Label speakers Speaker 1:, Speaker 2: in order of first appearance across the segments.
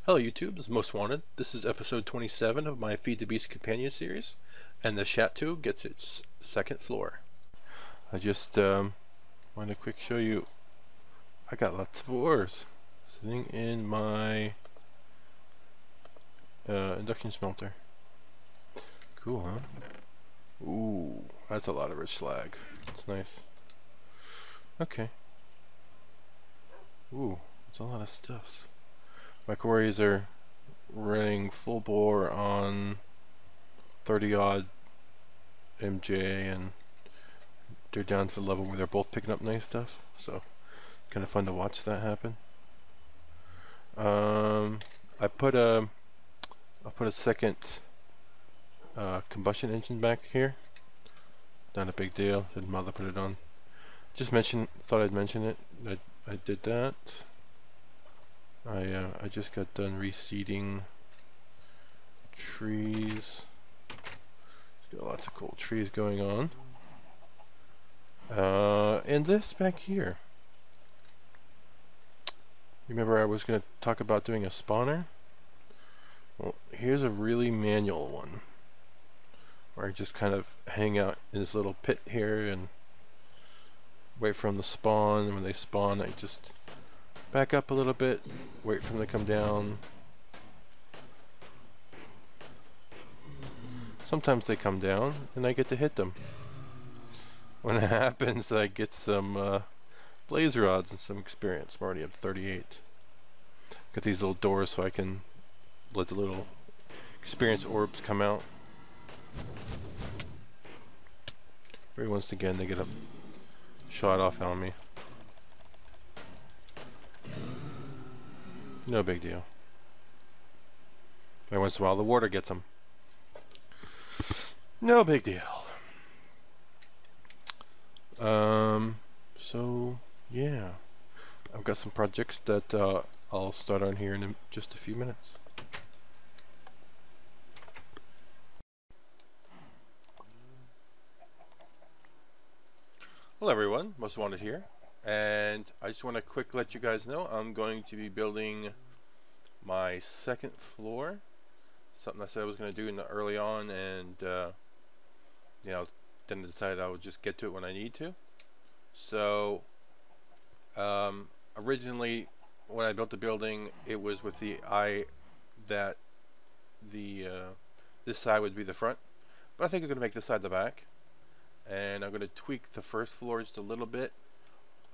Speaker 1: Hello YouTube, this is Most Wanted. This is episode 27 of my Feed the Beast companion series, and the Chateau gets its second floor. I just want to quick show you, I got lots of ores sitting in my induction smelter. Cool, huh? Ooh, that's a lot of rich slag. That's nice. Okay. Ooh, that's a lot of stuff. My quarries are running full bore on 30 odd MJ, and they're down to the level where they're both picking up nice stuff, so kind of fun to watch that happen. I put a second combustion engine back here. Not a big deal, didn't bother to put it on. Thought I'd mention it. I did that. I just got done reseeding trees. Got lots of cool trees going on. And this back here. Remember I was going to talk about doing a spawner? Well, here's a really manual one, where I just kind of hang out in this little pit here and wait for them to spawn, and when they spawn I just back up a little bit, wait for them to come down. Sometimes they come down and I get to hit them. When it happens, I get some blaze rods and some experience. I'm already up 38. Got these little doors so I can let the little experience orbs come out. Every once again they get a shot off on me. No big deal. Every once in a while the water gets them. No big deal. So yeah, I've got some projects that I'll start on here in just a few minutes. Hello everyone, Most Wanted here, and I just want to quick let you guys know I'm going to be building my second floor. Something I said I was going to do early on, and you know, then decided I would just get to it when I need to. So originally when I built the building, it was with the eye that this side would be the front, but I think I'm going to make this side the back, and I'm going to tweak the first floor just a little bit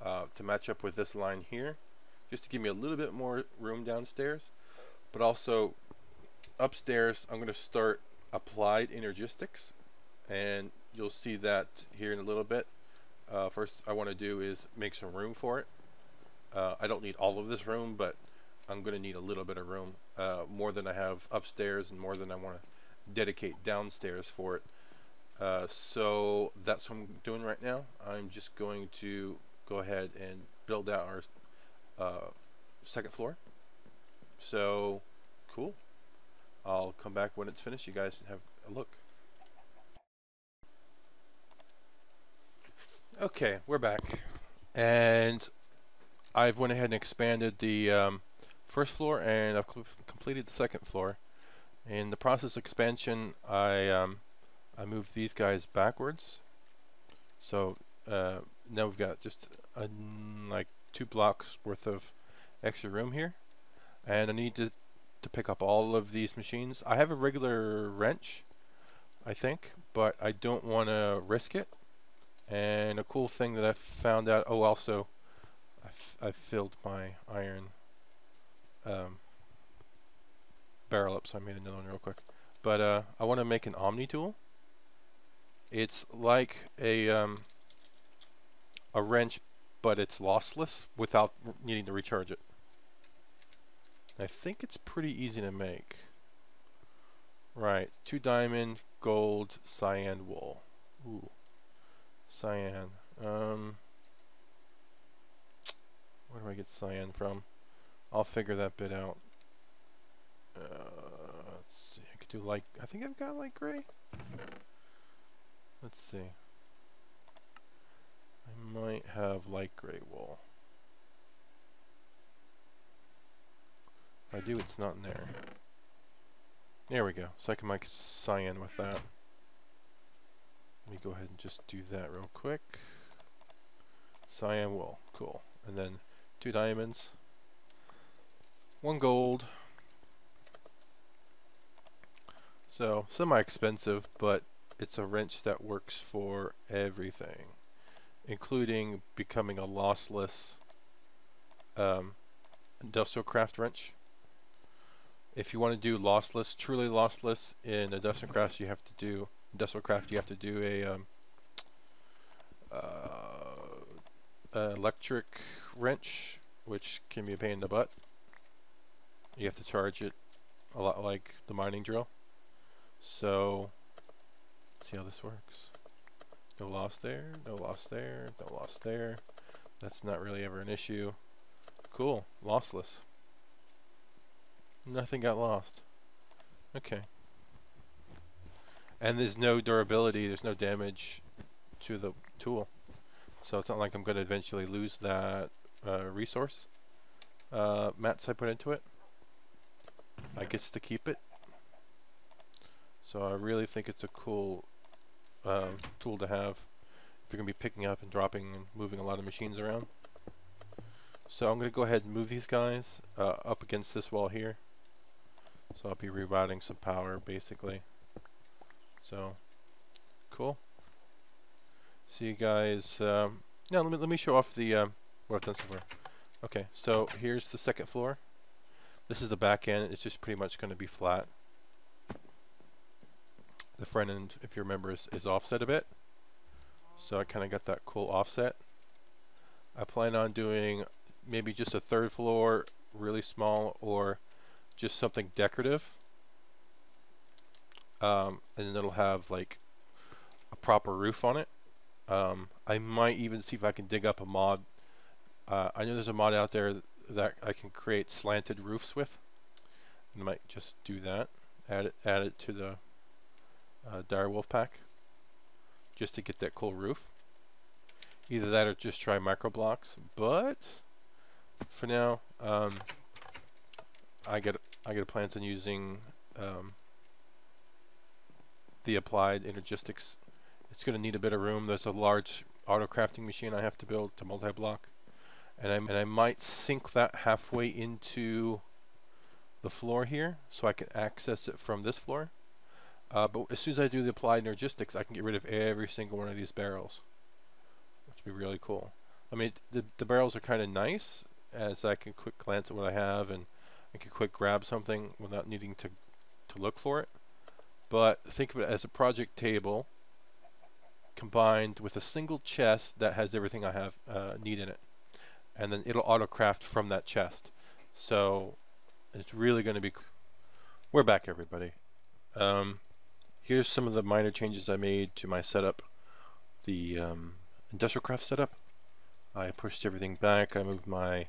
Speaker 1: to match up with this line here, just to give me a little bit more room downstairs. But also upstairs I'm going to start applied energistics, and you'll see that here in a little bit. First I want to do is make some room for it. I don't need all of this room, but I'm going to need a little bit of room, more than I have upstairs and more than I want to dedicate downstairs for it. So that's what I'm doing right now. I'm just going to go ahead and build out our second floor. So cool. I'll come back when it's finished. You guys have a look. Okay, we're back, and I've went ahead and expanded the first floor, and I've completed the second floor. In the process of expansion, I moved these guys backwards, so now we've got just like 2 blocks worth of extra room here, and I need to pick up all of these machines. I have a regular wrench, I think, but I don't want to risk it. And a cool thing that I found out, oh, also I filled my iron barrel up, so I made another one real quick. But I want to make an Omni tool. It's like a wrench, but it's lossless without needing to recharge it. I think it's pretty easy to make. Right, 2 diamond, gold, cyan wool. Ooh. Cyan. Where do I get cyan from? I'll figure that bit out. Let's see. I could do light. I think I've got light gray. Let's see. I might have light gray wool. If I do, it's not in there. There we go. So I can make cyan with that. Let me go ahead and just do that real quick. Cyan wool. Cool. And then 2 diamonds. 1 gold. So, semi-expensive, but it's a wrench that works for everything, including becoming a lossless industrial craft wrench. If you want to do lossless, truly lossless in industrial craft, you have to do a electric wrench, which can be a pain in the butt. You have to charge it a lot like the mining drill. So, let's see how this works. No loss there, no loss there, no loss there. That's not really ever an issue. Cool, lossless. Nothing got lost. Okay. And there's no durability, there's no damage to the tool. So it's not like I'm going to eventually lose that resource. Mats I put into it. I gets to keep it. So I really think it's a cool tool to have if you're going to be picking up and dropping and moving a lot of machines around. So I'm going to go ahead and move these guys up against this wall here. So I'll be rerouting some power basically. So cool. See you guys. Now let me show off the what I've done so far. Okay, so here's the second floor. This is the back end. It's just pretty much going to be flat. The front end, if you remember, is offset a bit. So I kind of got that cool offset. I plan on doing maybe just a third floor, really small, or just something decorative. And then it'll have like a proper roof on it. I might even see if I can dig up a mod. I know there's a mod out there that I can create slanted roofs with. I might just do that. Add it to the direwolf pack, just to get that cool roof. Either that or just try micro blocks. But for now, I get plans on using the applied energistics. It's going to need a bit of room. There's a large auto crafting machine I have to build to multi-block, and I might sink that halfway into the floor here so I can access it from this floor. But as soon as I do the applied energistics, I can get rid of every single one of these barrels, which would be really cool. I mean, the barrels are kind of nice, as I can quick glance at what I have and I can quick grab something without needing to look for it. But think of it as a project table combined with a single chest that has everything I have need in it, and then it'll auto craft from that chest. So it's really going to be. We're back, everybody. Here's some of the minor changes I made to my setup, the industrial craft setup. I pushed everything back. I moved my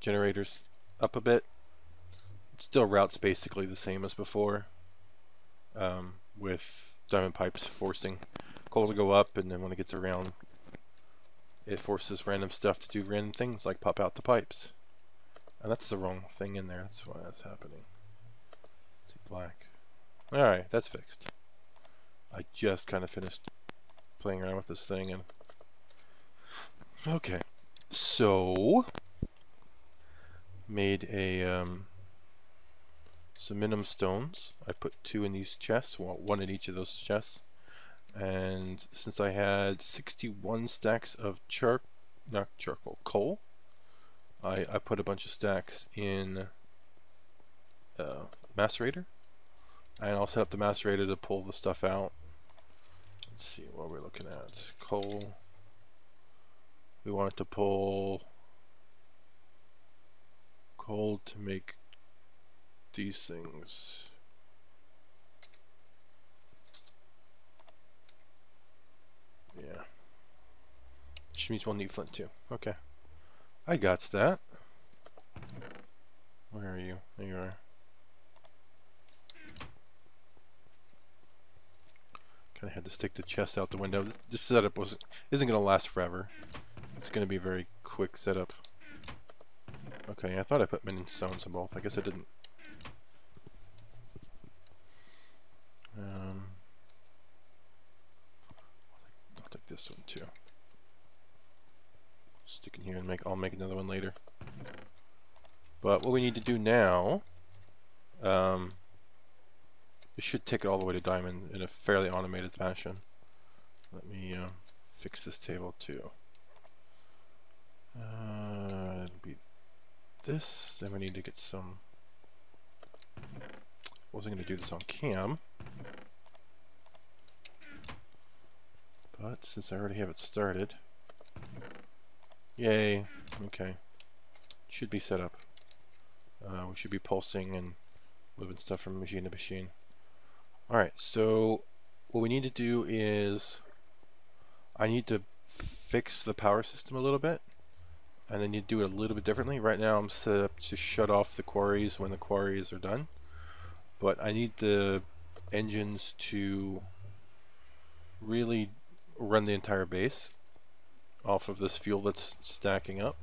Speaker 1: generators up a bit. It still routes basically the same as before, with diamond pipes forcing coal to go up, and then when it gets around, it forces random stuff to do random things like pop out the pipes. And that's the wrong thing in there. That's why that's happening. Let's see, black. Alright, that's fixed. I just kind of finished playing around with this thing, and okay, so made a some minimum stones. I put 2 in these chests, well, 1 in each of those chests. And since I had 61 stacks of coal, I put a bunch of stacks in macerator, and I'll set up the macerator to pull the stuff out. Let's see what we're looking at. Coal. We want it to pull coal to make these things. Yeah. Which means we'll need flint too. Okay. I got that. Where are you? There you are. Kinda had to stick the chest out the window. This setup isn't gonna last forever. It's gonna be a very quick setup. Okay, I thought I put mending stones in both. I guess I didn't. I'll take this one too. Stick in here and I'll make another one later. But what we need to do now, it should take it all the way to diamond in a fairly automated fashion. Let me fix this table too. It'll be this. Then we need to get some. Wasn't going to do this on cam, but since I already have it started, yay! Okay, should be set up. We should be pulsing and moving stuff from machine to machine. Alright, so what we need to do is I need to fix the power system a little bit, and I need to do it a little bit differently. Right now I'm set up to shut off the quarries when the quarries are done, but I need the engines to really run the entire base off of this fuel that's stacking up.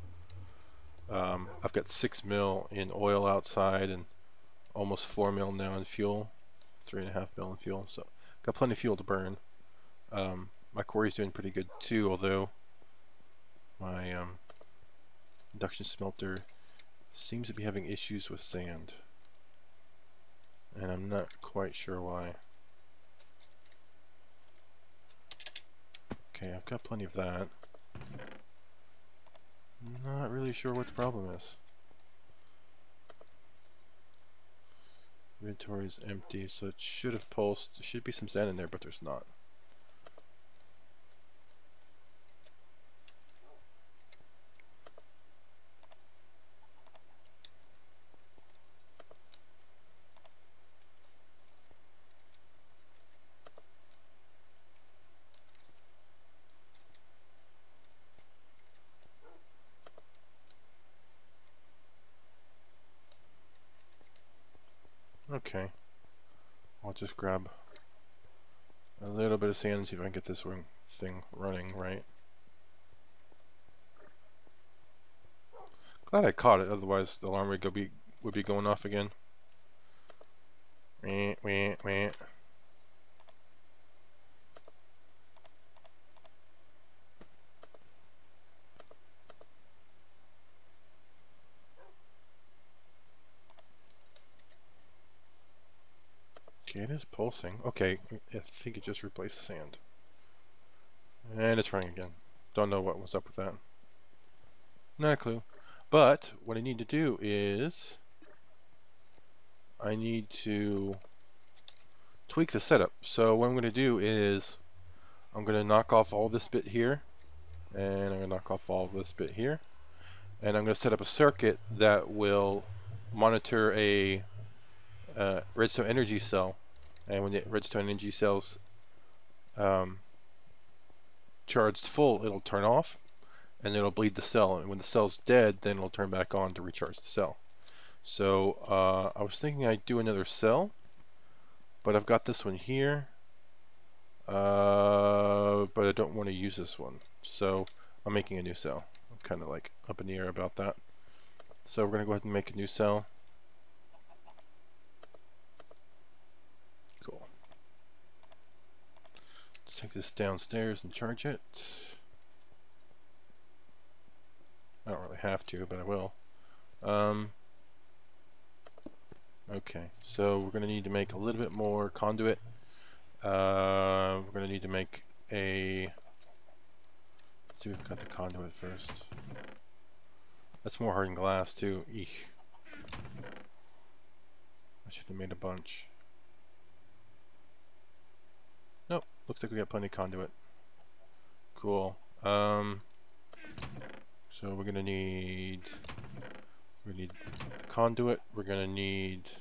Speaker 1: I've got 6 mil in oil outside and almost 4 mil now in fuel, 3.5 mil in fuel, so got plenty of fuel to burn. My quarry's doing pretty good too, although my induction smelter seems to be having issues with sand, and I'm not quite sure why. Okay, I've got plenty of that. Not really sure what the problem is. Inventory is empty, so it should have pulsed. There should be some sand in there, but there's not. Okay, I'll just grab a little bit of sand and see if I can get this thing running right. Glad I caught it, otherwise the alarm would be going off again. Wah, wah, wah. Okay, it is pulsing. Okay, I think it just replaced the sand. And it's running again. Don't know what was up with that. Not a clue. But what I need to do is I need to tweak the setup. So what I'm going to do is I'm going to knock off all this bit here, and I'm going to knock off all this bit here, and I'm going to set up a circuit that will monitor a redstone energy cell, and when the redstone energy cell's charged full, it'll turn off and it'll bleed the cell, and when the cell's dead, then it'll turn back on to recharge the cell. So I was thinking I'd do another cell, but I've got this one here, but I don't want to use this one, so I'm making a new cell. I'm kind of like up in the air about that. So we're going to go ahead and make a new cell. Cool. Let's take this downstairs and charge it. I don't really have to, but I will. Okay, so we're going to need to make a little bit more conduit. We're going to need to make a... Let's see if we've got the conduit first. That's more hardened glass too. Eek. I should have made a bunch. Nope, looks like we got plenty of conduit. Cool. So we're gonna need conduit. We're gonna need.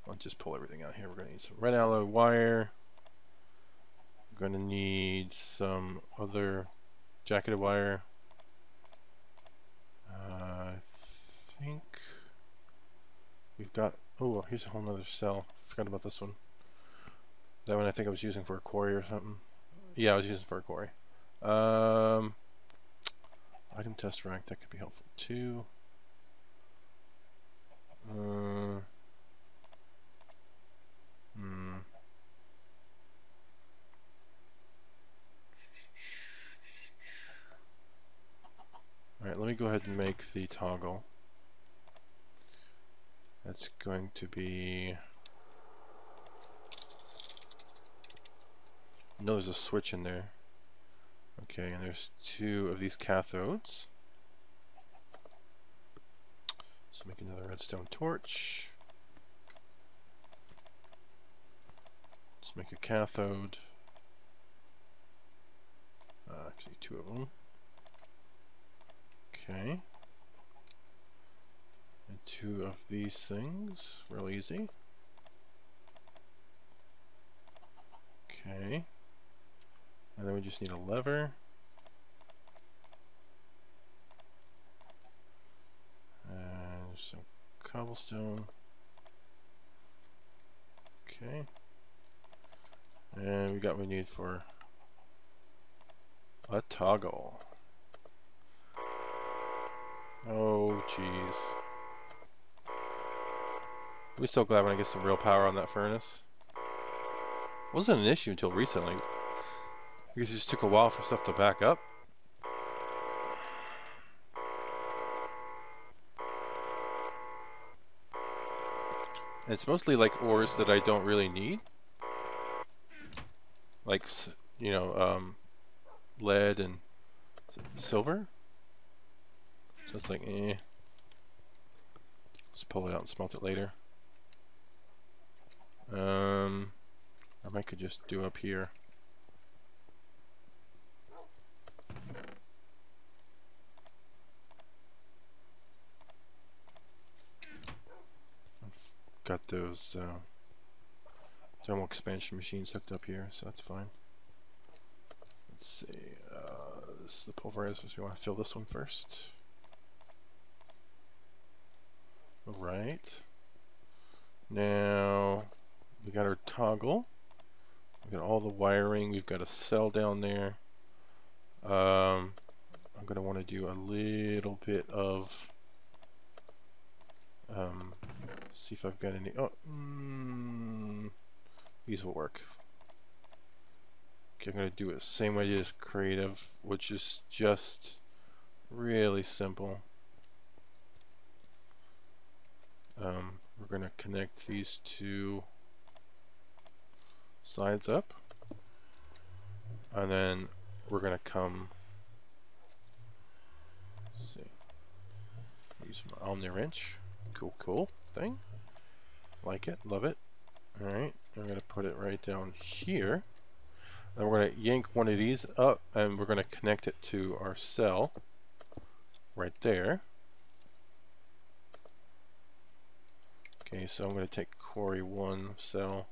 Speaker 1: I'll just pull everything out here. We're gonna need some red alloy wire. We're gonna need some other jacketed wire. I think we've got. Oh, here's a whole nother cell. Forgot about this one. That one I think I was using for a quarry or something. Yeah, I was using for a quarry. item test rack, that could be helpful too. Alright, let me go ahead and make the toggle. That's going to be... No, there's a switch in there. Okay, and there's 2 of these cathodes. Let's make another redstone torch. Let's make a cathode. Actually, 2 of them. Okay. And 2 of these things. Real easy. Okay. And then we just need a lever. And some cobblestone. Okay. And we got what we need for a toggle. Oh, jeez. We're so glad when I get some real power on that furnace. Wasn't an issue until recently. Because it just took a while for stuff to back up. And it's mostly like ores that I don't really need. Like, you know, lead and silver. So it's like, eh. Just pull it out and smelt it later. I might could just do up here. I've got those thermal expansion machines hooked up here, so that's fine. Let's see, this is the pulverizer, so we want to fill this one first. Alright. Now, we got our toggle. We got all the wiring. We've got a cell down there. I'm going to want to do a little bit of... see if I've got any... Oh, these will work. Okay, I'm going to do it the same way as creative, which is just really simple. We're going to connect these 2 sides up, and then we're going to come, let's see, use my Omni wrench. Cool thing. Like it, love it. Alright, I'm going to put it right down here. Then we're going to yank one of these up, and we're going to connect it to our cell right there. Okay, so I'm going to take Quarry 1 cell,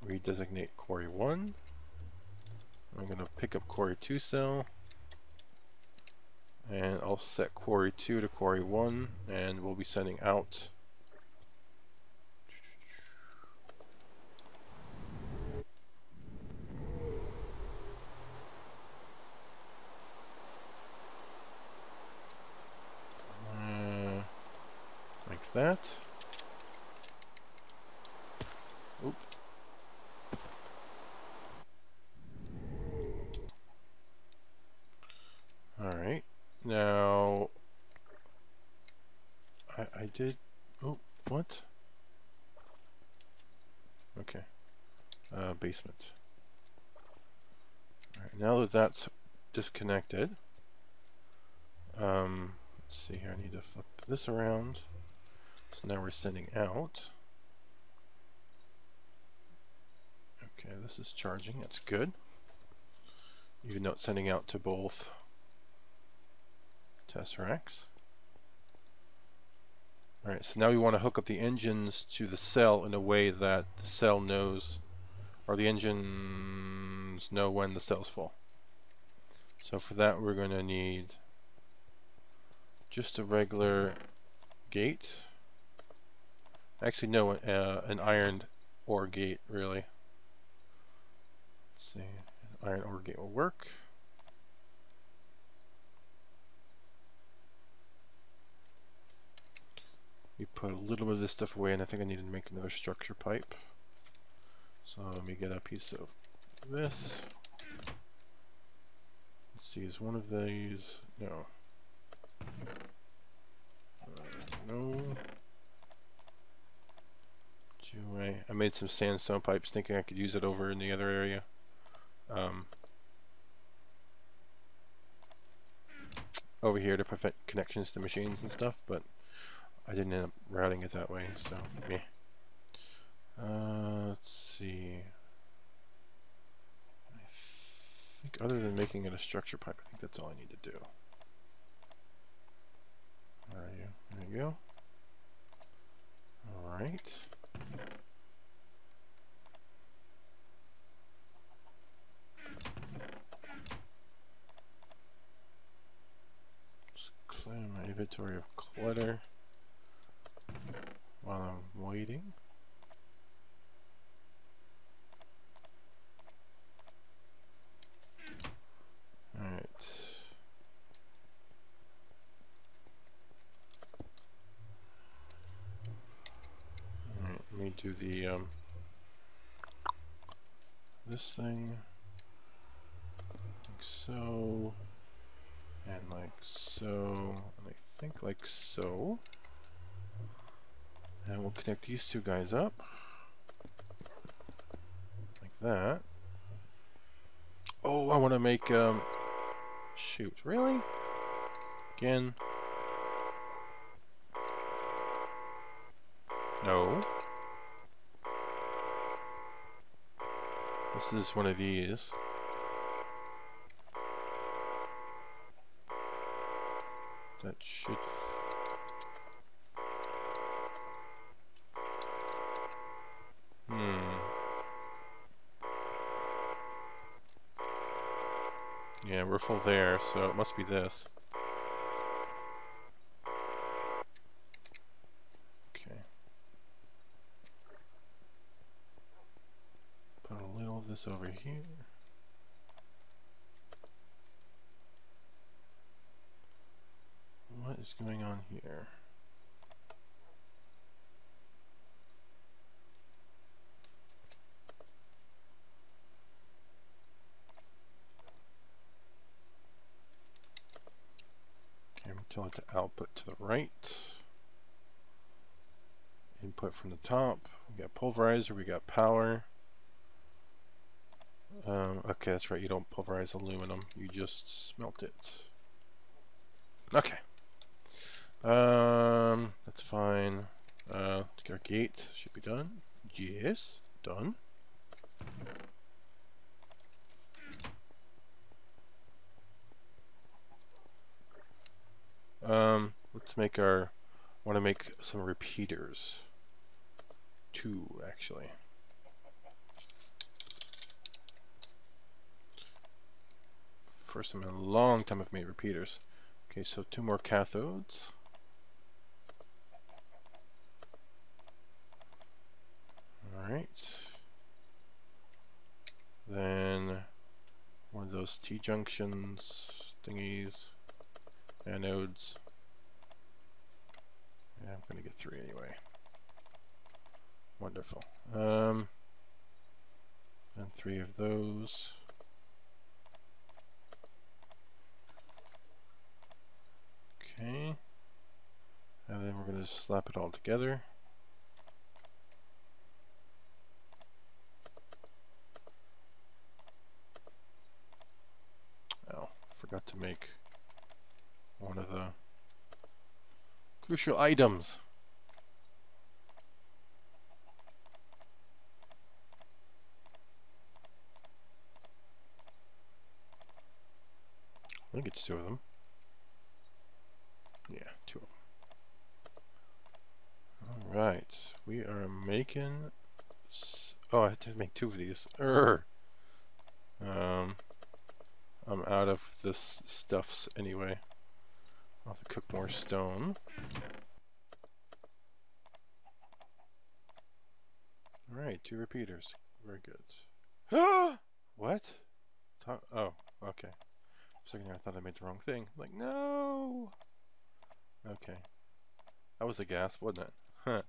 Speaker 1: redesignate Quarry 1. I'm going to pick up Quarry 2 cell, and I'll set Quarry 2 to Quarry 1, and we'll be sending out like that. Oop. Alright, now I did, oh, what? Okay, basement. Alright, now that that's disconnected, let's see here, I need to flip this around. So now we're sending out. Okay, this is charging, that's good. Even though it's sending out to both tesseracts. Alright, so now we want to hook up the engines to the cell in a way that the cell knows, or the engines know when the cell's full. So for that we're going to need just a regular gate. Actually no, an iron ore gate really. Let's see, an iron ore gate will work. We put a little bit of this stuff away, and I think I need to make another structure pipe. So let me get a piece of this. Let's see, is one of these? No. No. I made some sandstone pipes thinking I could use it over in the other area. Over here to prevent connections to machines and stuff, but I didn't end up routing it that way, so yeah. Let's see. I think other than making it a structure pipe, I think that's all I need to do. Where are you? There you go. Alright. Just clear my inventory of clutter while I'm waiting. Alright. Alright, let me do the this thing like so, and like so, and I think like so. And we'll connect these two guys up like that. Oh, I want to make shoot, really? Again? No. This is one of these. That should... Yeah, we're full there, so it must be this. Okay. Put a little of this over here. What is going on here? Tell it to output to the right. Input from the top. We got pulverizer, we got power. Okay, that's right, you don't pulverize aluminum, you just smelt it. Okay. That's fine. Our gate should be done. Yes, done. Let's make our, want to make some repeaters. 2, actually. First time in a long time I've made repeaters. Okay, so 2 more cathodes. Alright. Then one of those T-junctions thingies. Anodes. Yeah, I'm gonna get 3 anyway. Wonderful. And 3 of those. Okay. And then we're gonna slap it all together. Oh, forgot to make one of the crucial items. I think it's 2 of them. Yeah, 2 of them. Alright, we are making... oh, I have to make 2 of these. I'm out of this stuffs anyway. I'll have to cook more stone. Alright, 2 repeaters. Very good. What? Oh, okay. For a second there, I thought I made the wrong thing. Like, no! Okay. That was a gasp, wasn't it? Huh.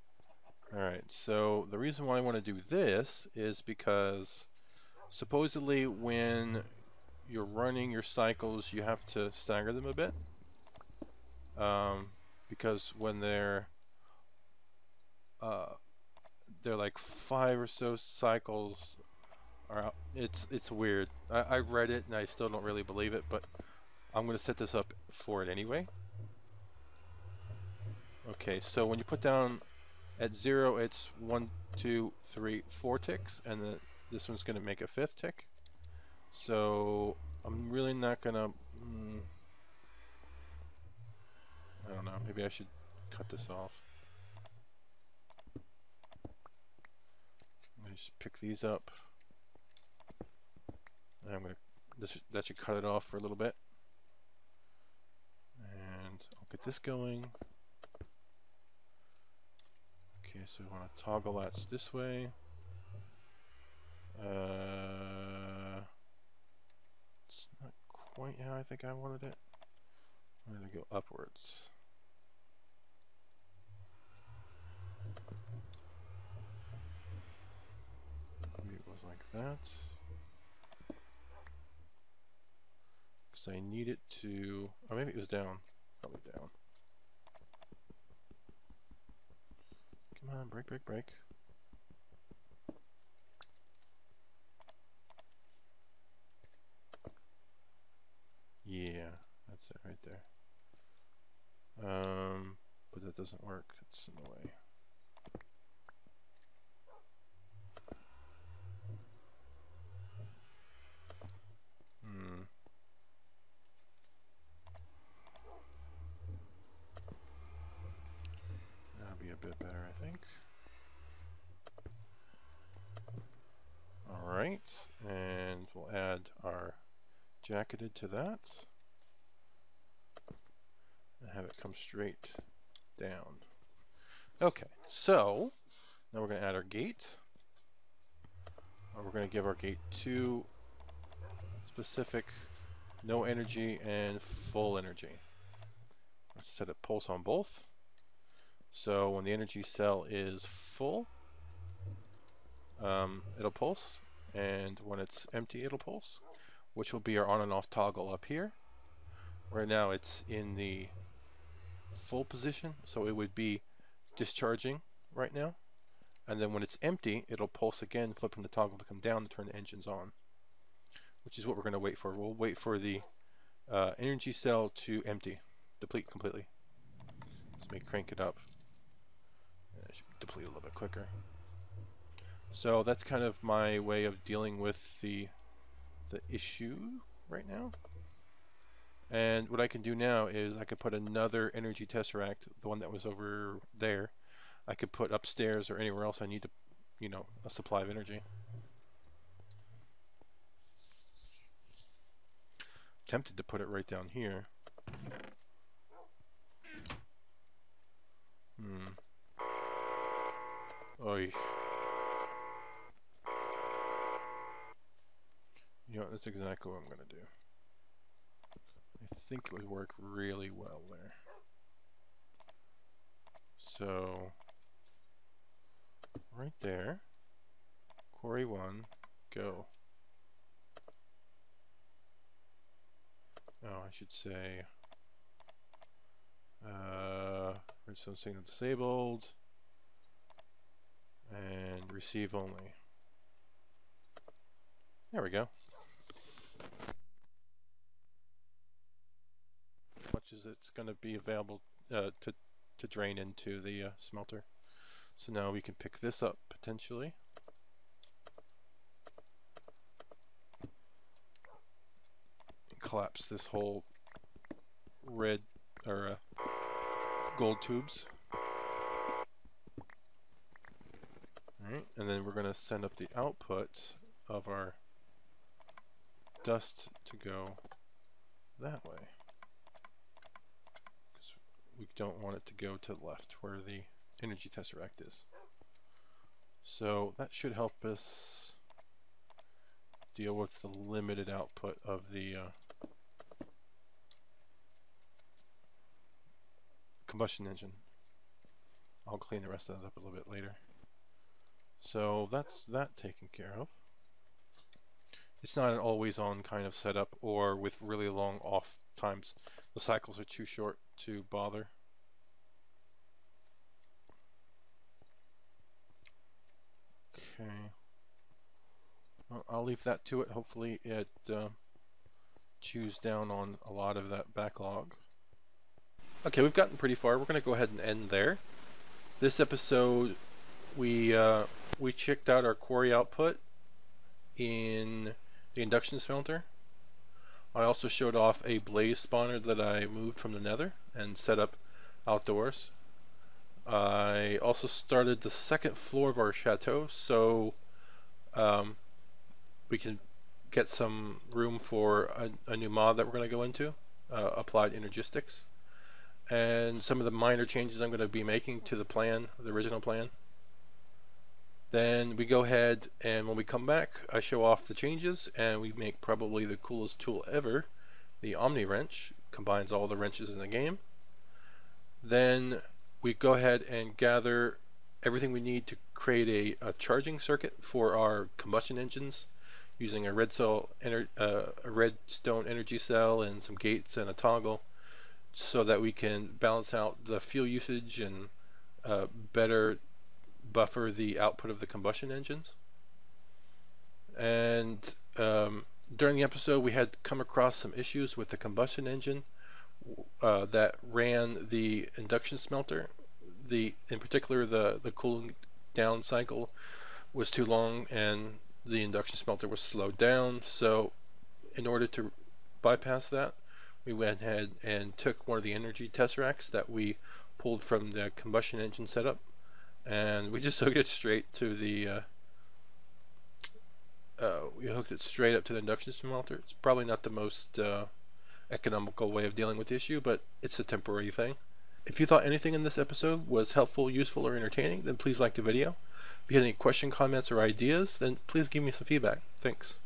Speaker 1: Alright, so the reason why I want to do this is because supposedly when you're running your cycles, you have to stagger them a bit. Because when they're like 5 or so cycles are out, it's weird. I read it and I still don't really believe it, but I'm going to set this up for it anyway. Okay, so when you put down at 0, it's 1, 2, 3, 4 ticks, and this one's going to make a 5th tick. So I'm really not going to... I don't know, maybe I should cut this off. I'm going to just pick these up. And I'm going to... that should cut it off for a little bit. And I'll get this going. Okay, so we want to toggle latch this way. It's not quite how I think I wanted it. I'm going to go upwards. Maybe it was like that. Because I need it to... or maybe it was down. Probably down. Come on, break, break, break. Yeah, that's it right there. But that doesn't work. It's in the way. That'll be a bit better, I think. Alright, and we'll add our jacketed to that. And have it come straight down. Okay, so now we're going to add our gate. We're going to give our gate 2 specific, no energy and full energy. Let's set it pulse on both. So when the energy cell is full, it'll pulse, and when it's empty, it'll pulse, which will be our on and off toggle up here. Right now it's in the full position, so it would be discharging right now, and then when it's empty, it'll pulse again, flipping the toggle to come down to turn the engines on, which is what we're going to wait for. We'll wait for the energy cell to empty, deplete completely. Let me crank it up. It should deplete a little bit quicker. So that's kind of my way of dealing with the issue right now. And what I can do now is I could put another energy tesseract, the one that was over there, I could put upstairs or anywhere else I need to, you know, a supply of energy. Tempted to put it right down here. Oy. You know, that's exactly what I'm going to do. I think it would work really well there. So, right there, quarry 1, go. Oh, I should say, redstone signal disabled, and receive only. There we go. Much as it's going to be available to drain into the smelter. So now we can pick this up potentially. And collapse this whole red or gold tubes. Alright, and then we're going to send up the output of our dust to go that way. We don't want it to go to the left where the energy tesseract is. So that should help us deal with the limited output of the combustion engine. I'll clean the rest of that up a little bit later. So that's that taken care of. It's not an always on kind of setup or with really long off times. The cycles are too short to bother. Okay. Well, I'll leave that to it. Hopefully it chews down on a lot of that backlog. Okay, we've gotten pretty far. We're going to go ahead and end there. This episode, we checked out our quarry output in the induction smelter. I also showed off a blaze spawner that I moved from the nether and set up outdoors. I also started the second floor of our chateau, so we can get some room for a new mod that we're going to go into, applied energistics, and some of the minor changes I'm going to be making to the plan, the original plan. Then we go ahead and when we come back, I show off the changes and we make probably the coolest tool ever, the Omni Wrench. Combines all the wrenches in the game. Then we go ahead and gather everything we need to create a charging circuit for our combustion engines using a redstone energy cell and some gates and a toggle, so that we can balance out the fuel usage and better buffer the output of the combustion engines. And during the episode we had come across some issues with the combustion engine that ran the induction smelter. In particular the cooling down cycle was too long and the induction smelter was slowed down. So in order to bypass that, we went ahead and took one of the energy tesseracts that we pulled from the combustion engine setup, and we just hooked it straight to the we hooked it straight up to the induction smelter. It's probably not the most economical way of dealing with the issue, but it's a temporary thing. If you thought anything in this episode was helpful, useful, or entertaining, then please like the video. If you had any questions, comments, or ideas, then please give me some feedback. Thanks.